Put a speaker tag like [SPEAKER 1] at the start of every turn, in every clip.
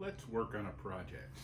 [SPEAKER 1] let's work on a project.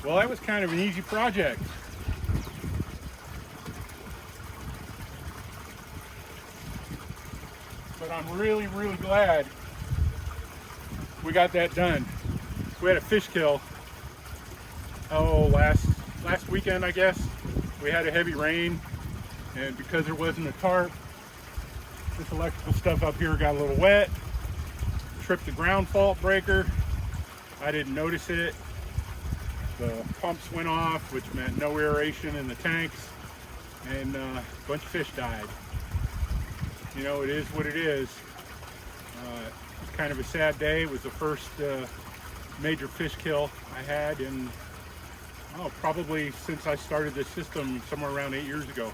[SPEAKER 1] Well, that was kind of an easy project. but I'm really glad we got that done. We had a fish kill, last weekend, I guess. We had a heavy rain, and because there wasn't a tarp, this electrical stuff up here got a little wet, tripped the ground fault breaker. I didn't notice it. The pumps went off, which meant no aeration in the tanks, and a bunch of fish died. You know, it is what it is. It's kind of a sad day. It was the first major fish kill I had in, probably since I started this system somewhere around 8 years ago.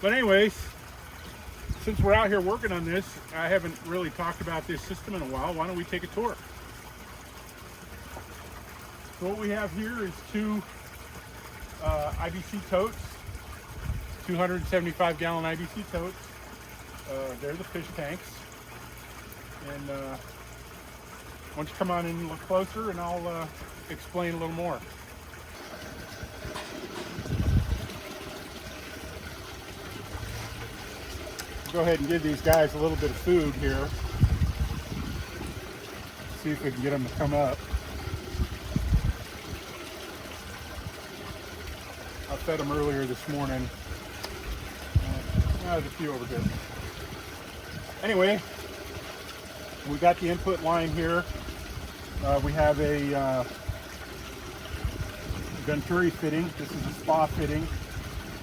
[SPEAKER 1] But anyways, since we're out here working on this, I haven't really talked about this system in a while. Why don't we take a tour? So what we have here is two IBC totes, 275 gallon IBC totes. They're the fish tanks. And why don't you come on in and look closer, and I'll explain a little more. Go ahead and give these guys a little bit of food here. See if we can get them to come up. I fed them earlier this morning. There's a few over here. Anyway, we got the input line here. We have a Venturi fitting. This is a spa fitting.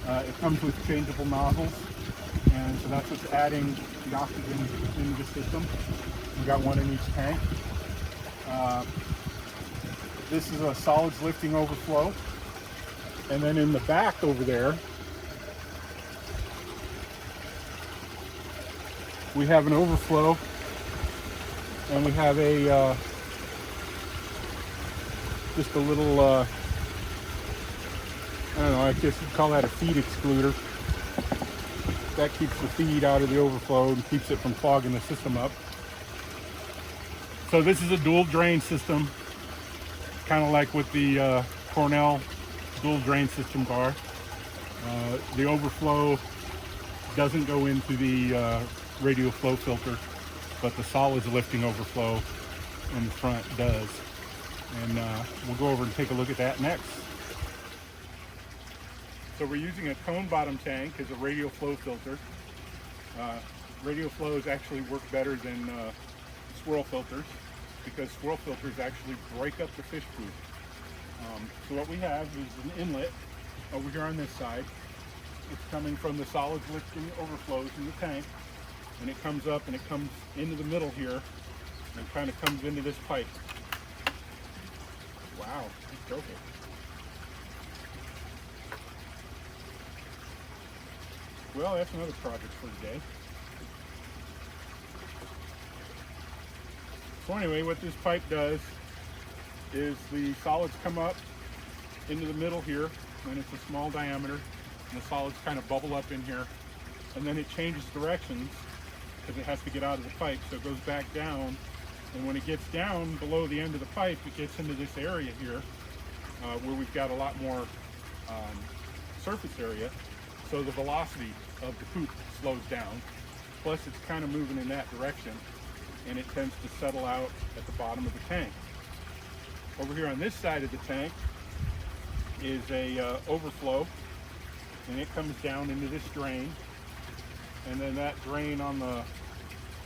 [SPEAKER 1] It comes with changeable nozzles, and so that's what's adding the oxygen into the system. We got one in each tank. This is a solids lifting overflow. And then in the back over there, we have an overflow, and we have a just a little, I don't know, I guess you'd call that a feed excluder. That keeps the feed out of the overflow and keeps it from clogging the system up. So this is a dual drain system, kind of like what the Cornell dual drain systems are. The overflow doesn't go into the radial flow filter, but the solids lifting overflow in the front does. And we'll go over and take a look at that next. So we're using a cone bottom tank as a radial flow filter. Radial flows actually work better than swirl filters, because swirl filters actually break up the fish food. So what we have is an inlet over here on this side. It's coming from the solids lifting overflows in the tank, and it comes up and it comes into the middle here and kind of comes into this pipe. Wow, it's broken. Well, that's another project for today. So anyway, what this pipe does is the solids come up into the middle here, and it's a small diameter, and the solids kind of bubble up in here, and then it changes directions because it has to get out of the pipe, so it goes back down, and when it gets down below the end of the pipe, it gets into this area here where we've got a lot more surface area, so the velocity of the poop slows down, plus it's kind of moving in that direction, and it tends to settle out at the bottom of the tank. Over here on this side of the tank is a overflow, and it comes down into this drain, and then that drain on the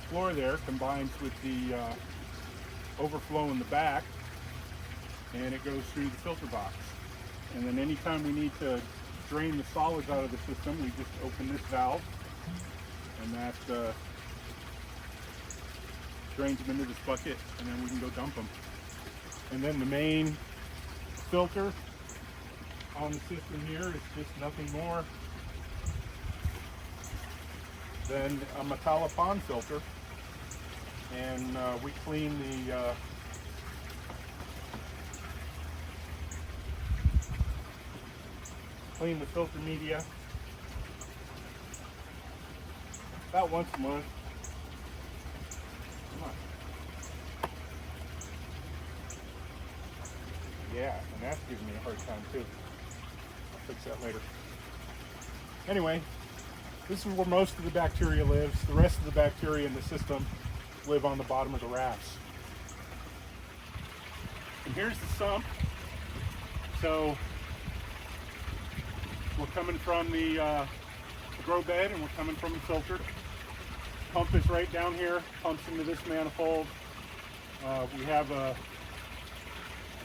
[SPEAKER 1] floor there combines with the overflow in the back, and it goes through the filter box. And then anytime we need to drain the solids out of the system, we just open this valve, and that drains them into this bucket, and then we can go dump them. And then the main filter on the system here is just nothing more than a Metallo-Pond filter, and we clean the filter media about once a month. Come on. Yeah, and that's giving me a hard time too. I'll fix that later. Anyway, This is where most of the bacteria lives. The rest of the bacteria in the system live on the bottom of the rafts. And here's the sump. So we're coming from the grow bed and we're coming from the filter. Pump is right down here, pumps into this manifold. We have a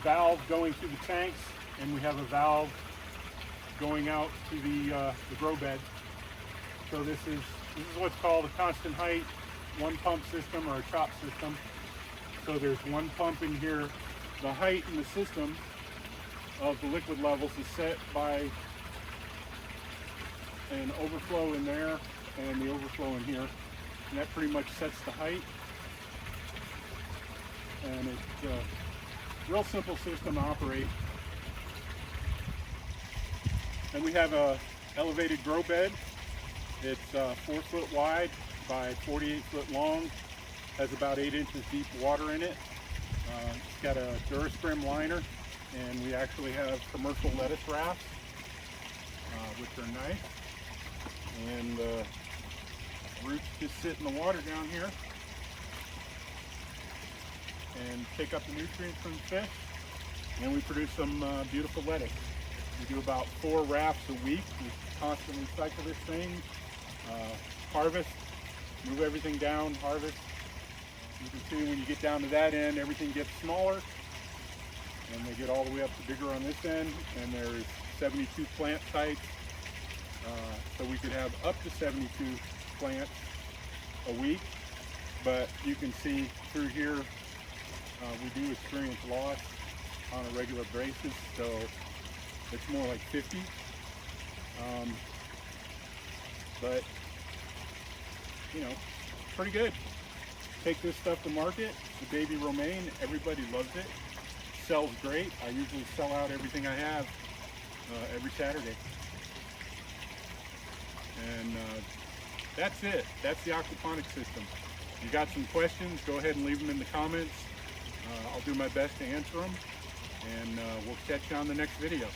[SPEAKER 1] valve going to the tanks, and we have a valve going out to the grow bed. So this is what's called a constant height one pump system, or a chop system. So there's one pump in here. The height in the system of the liquid levels is set by an overflow in there and the overflow in here, and that pretty much sets the height. And it's a real simple system to operate. And we have a elevated grow bed. It's 4 foot wide by 48 foot long, has about 8 inches deep water in it. It's got a Durastrim liner, and we actually have commercial lettuce rafts, which are nice. And roots just sit in the water down here and take up the nutrients from the fish, and we produce some beautiful lettuce. We do about 4 rafts a week. We constantly cycle this thing, harvest, move everything down, harvest. You can see when you get down to that end, everything gets smaller, and they get all the way up to bigger on this end, and there's 72 plant sites. So we could have up to 72 plants a week, but you can see through here we do experience loss on a regular basis, so it's more like 50. But you know, pretty good. Take this stuff to market, the baby romaine, everybody loves it. Sells great. I usually sell out everything I have every Saturday. And that's it. That's the aquaponics system. If you got some questions, go ahead and leave them in the comments. I'll do my best to answer them, and we'll catch you on the next video.